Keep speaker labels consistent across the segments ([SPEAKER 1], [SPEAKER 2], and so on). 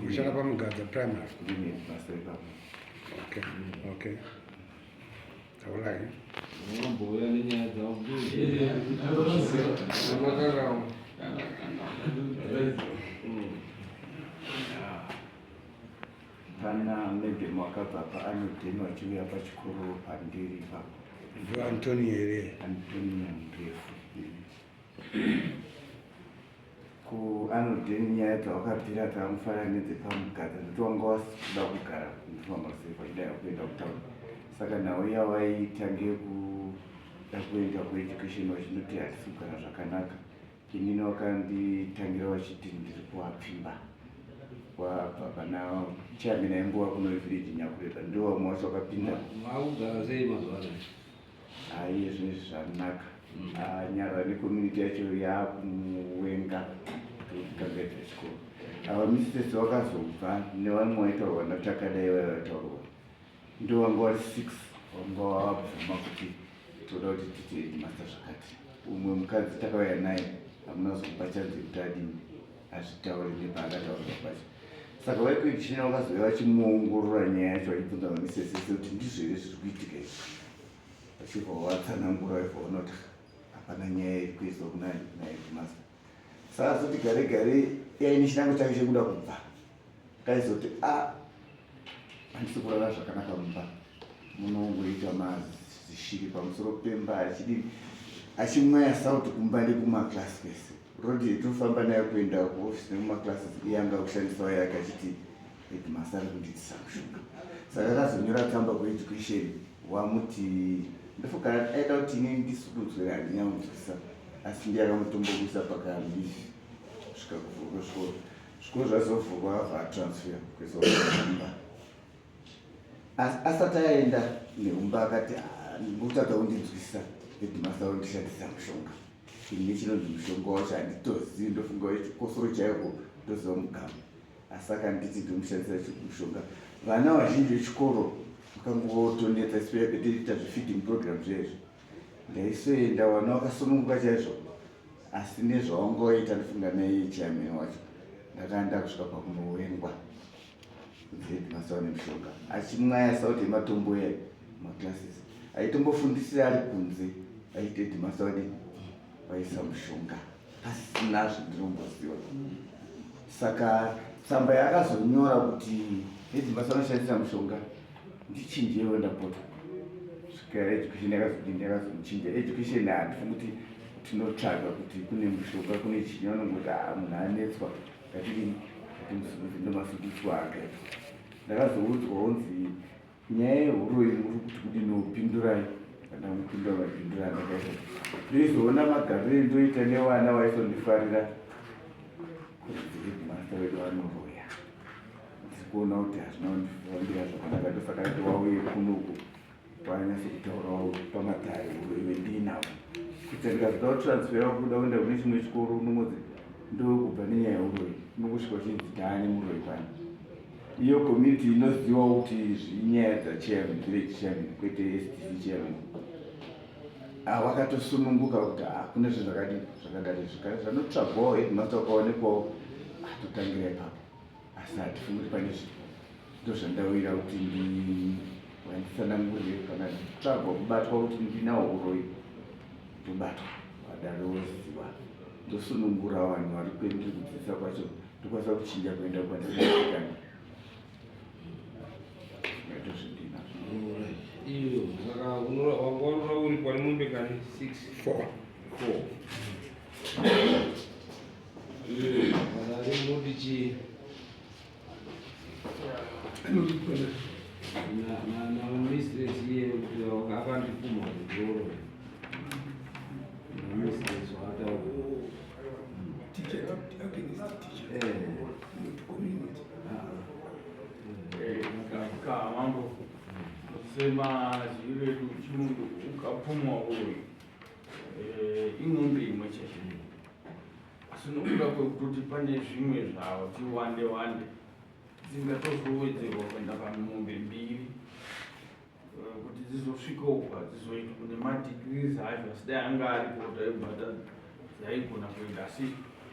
[SPEAKER 1] Ushaka pamugadza primary.
[SPEAKER 2] Ndine headmaster ipapo.
[SPEAKER 1] Okay. Okay. Alright.
[SPEAKER 3] Mboya nenyaya dzavo.
[SPEAKER 2] Vana nedemo wakabva paanodheni vachiuya pachikoro pandiri ipapo.
[SPEAKER 1] Antoni here.
[SPEAKER 2] Antoni murefu. Kuanodheni nyaya dzawakabvira tamufananidze pamugadza nekuti wanga wasikuda kugara kumafamasefa idaya kuenda kutauni. Saka nauya waitange kuda kuenda kueducation wachinoti hatisi kugara zvakanaka. Inini wakanditangira wachiti ndiri kuwapfima. Wabva pana chairman aimbowa kuno village Nyakureba ndo wamwe wacho wakapinda.
[SPEAKER 3] Maugara sei mazuva ano?
[SPEAKER 2] Aiye zvinhu zvakanaka. Nyara necommunity yacho yakumuwenga kunge Vechikoro. Vamisisi vakazobva nevamwe vaitaurwa natakadai vaitaurwa. Ndo vanga vari 6 vanga vabvuma kuti toda kuti tiite headmaster zvakati. Umwe mukadzi takauya naye hamuna kuzomupa chanzi kuti adini azvitaure nepaakataurirwa pacho. Saka vaikuichina vakazouya vachimuongorora nyaya yacho vachibvunza vamisisi kuti ndizvo here zviri kuitika izvi. Vachibva vatsanangura vaibvaona kuti hapana nyaya iri kuizwa kuna headmaster. Saka zoti gare gare yaine chinango chake chekuda kubva. Kaizoti handisi kurara zvakanaka mumba. Munongoita mazishiri pamusoro pemba achimwaya sauti kumba nekumaklasi kwese. Rodi tofamba naye kuenda kuofisi nemumaklasi yanga kushandisawo yake achiti headmaster ari kundiitisa mushonga. Saka akazonyora tsamba kueducation wamuti ndofugara aida kuti ini ndisududzwe handinyamudzisa asi ndiye akamutombokuisa pakambizi kusvika kuvhurwa zvikoro. Zvikoro zvazovhurwa vatransfer kuisa kumba. Asati aenda neumba akati ngokutadza kundinzwisa headmaster undishandisa mushonga. Ini chinonzi mushonga wacho handitozivi ndofunga wechikosoro chaiko ndoziva mugama. Asi akanditi ndimushandisa mushonga. Vana vazhinji vechikoro vakangotonetsa isipeya petiita zvefeeding program zvezvo. Ndaisoenda vana vakasununguka chaizvo. Asi nezvawanga waita ndofunga naye chairman wacho. Ndakaenda kusvika pakunowengwa. Headmaster nemushonga. Achimwaya sauti yematombo yayo maclasses. Aitombofundisira ari kunze. Aiti headmaster vaisa mushonga. Pasina zvandinombosiwa. Saka tsamba yakazonyora kuti headmaster anoshandisa mushonga. Ndichinjewo ndapota. Svika education yakazomuchinja. Education handifungi kuti tinotsvaga kuti kune mushonga kune chinyi vanongoti munhu anetswa. Ngatidini musududzwe ndomasududzwa ake. Ndakazoudzwa kunzi nyaya yeuroyi muri kuti kudinopindurai kana mupindura mapindura andakaita. Ndoizoona magariro endoita nevana vaisondifarira kuti headmaster wedu vanoroya. Ndikuona kuti hazvina kundifambira zvakanaka ndosaka kuti wauye kunoku wanyatsotaurawo pamatare uroyi wendinawo. Kuti ndikazoda kutransfera kuda kuenda kune chimwe chikoro unongodzi ndokubva nenyaya yeuroyi unongosvika uchinzi taane muroyi kwani. Iyo community inoziva kuti zvinyaya dzachairman village chairman kwete SDC chairman. Vakatosununguka kuti kune zvinhu zvakadai zvanotsvagwawo headmaster ukaonekwawo totangira ipapo. Asi hatifungi kuti pane ndozvandawira kuti wanditsanangurire kana tsvagwa kubatwa kuti ndinawo uroyi ndobatwa vadaro woziva. Ndosunungura vanhu vari kwendiri kudzidzisa kwacho ndokwanisa kuchinja kuenda kwandinoikana.
[SPEAKER 3] Iyo saka wanga uri kwani mumbekani
[SPEAKER 1] 4.
[SPEAKER 3] Vanari mudichi na mistress ye wakambopomedzerwa kudare. Na mistress wata
[SPEAKER 1] Teacher against teacher. Not community.
[SPEAKER 4] Mambo sema zile chungu ukapumwa uroyi. Ing'ombe imwe chete. Asinokuda kwekuti pane zvimwe zvavo tiwande dzingatozowedzerwa kuenda pamombe mbiri kuti dzizosvika uko dzizoita kune madegrees acho asi dai anga aripo taibata dzaigona kuenda asi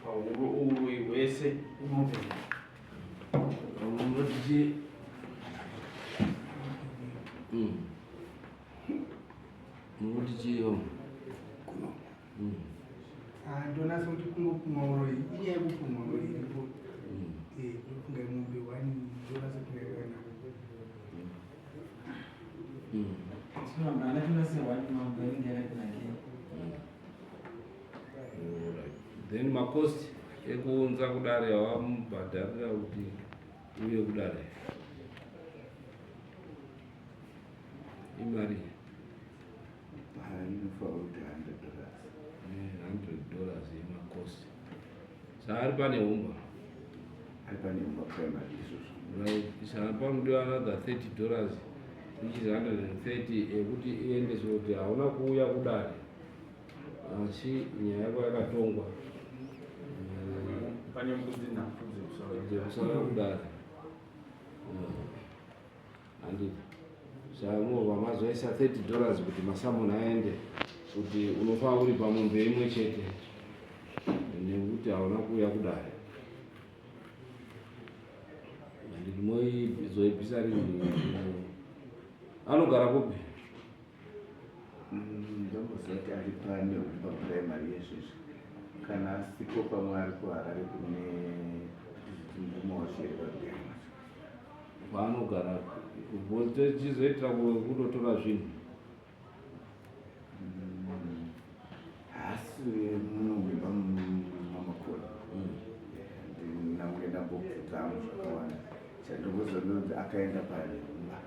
[SPEAKER 4] pauroyi hwese ing'ombe.
[SPEAKER 3] Munoti chiyo.
[SPEAKER 1] Kuno. Ndonasa kuti kungopumwa uroyi. Iye yekupumwa uroyi iripo. Kunge mumwe wani ndonasa kungaikana.
[SPEAKER 3] Then makosti ekuunza kudare wamubhadharira kuti uye kudare imari $100 yemakosti. Saari pane umba right, shampangudiwa another $30 which is 130 ekuti iendeswe kuti hauna kuuya kudare asi nyaya yako yakatongwa
[SPEAKER 4] pane mbudzi nhatu
[SPEAKER 3] dzekusara kudare handiti shamovha mazoisa $30 kuti masamoni aende kuti unofanira uri pamombe imwe chete nekuti hauna kuuya kudare handiti moizoibvisa rini anogara kupi
[SPEAKER 2] ndambozati ari pane uri papuraimari yezvezvi kana asiko pamwe ari kuharare kune mushure
[SPEAKER 3] kwaanogara chizoitira kutotora zvinhu
[SPEAKER 2] asi munomwimba mamakona ndinamwe ndambobvudzamu zvakawanda chandongozononzi akaenda pale umba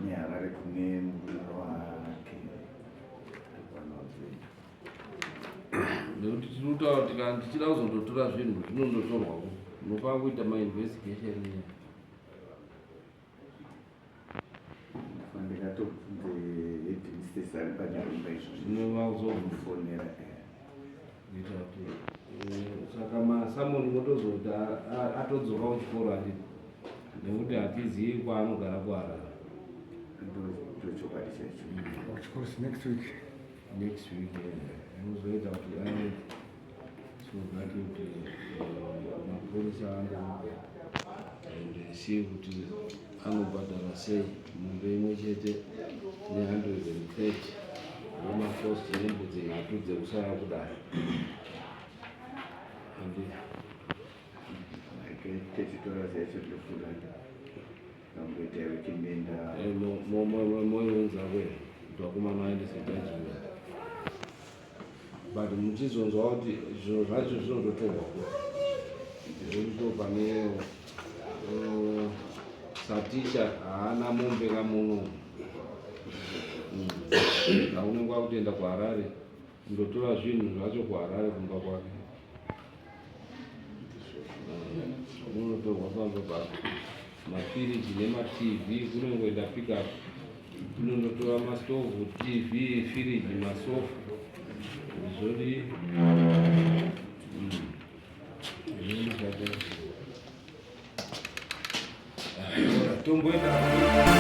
[SPEAKER 2] neharare kune murume wake
[SPEAKER 3] nekuti tinotaura kuti kana tichida kuzondotora zvinhu zvinondotorwa unofanira kuita mainvestigation
[SPEAKER 2] ndikatobvunze headmistress ari panyarumba izvo
[SPEAKER 3] zvinova kuzofonera kuita kuti saka masamoni motozoti atodzoka kuchikoro handiti nekuti hatizivi kwaanogara kuharara
[SPEAKER 2] ndochokwadi chacho
[SPEAKER 1] Wechikoro next week.
[SPEAKER 3] next week unozoita kuti ane sogati kuti mapurisa andesiye kuti anobhadhara sei mumbe imwe chete ne130 yemakosti nembudzi nhatu dzekusara kudare
[SPEAKER 2] techitora zaicho ndofunda kamboita wekimenda
[SPEAKER 3] moiwenza kwe kuti vakomana vaendese judgment but muchizonzwa kuti zvinhu zvacho zvinondotorwa zvoito pane saticha haana mombe kamuno aunenge wakutoenda kuharare kundotora zvinhu zvacho kuharare kumba kwake unotorwa pamba papo mafiriji nematv kunongoenda pickup kunondotora mastovhu tv firiji masofa zvori tomboenda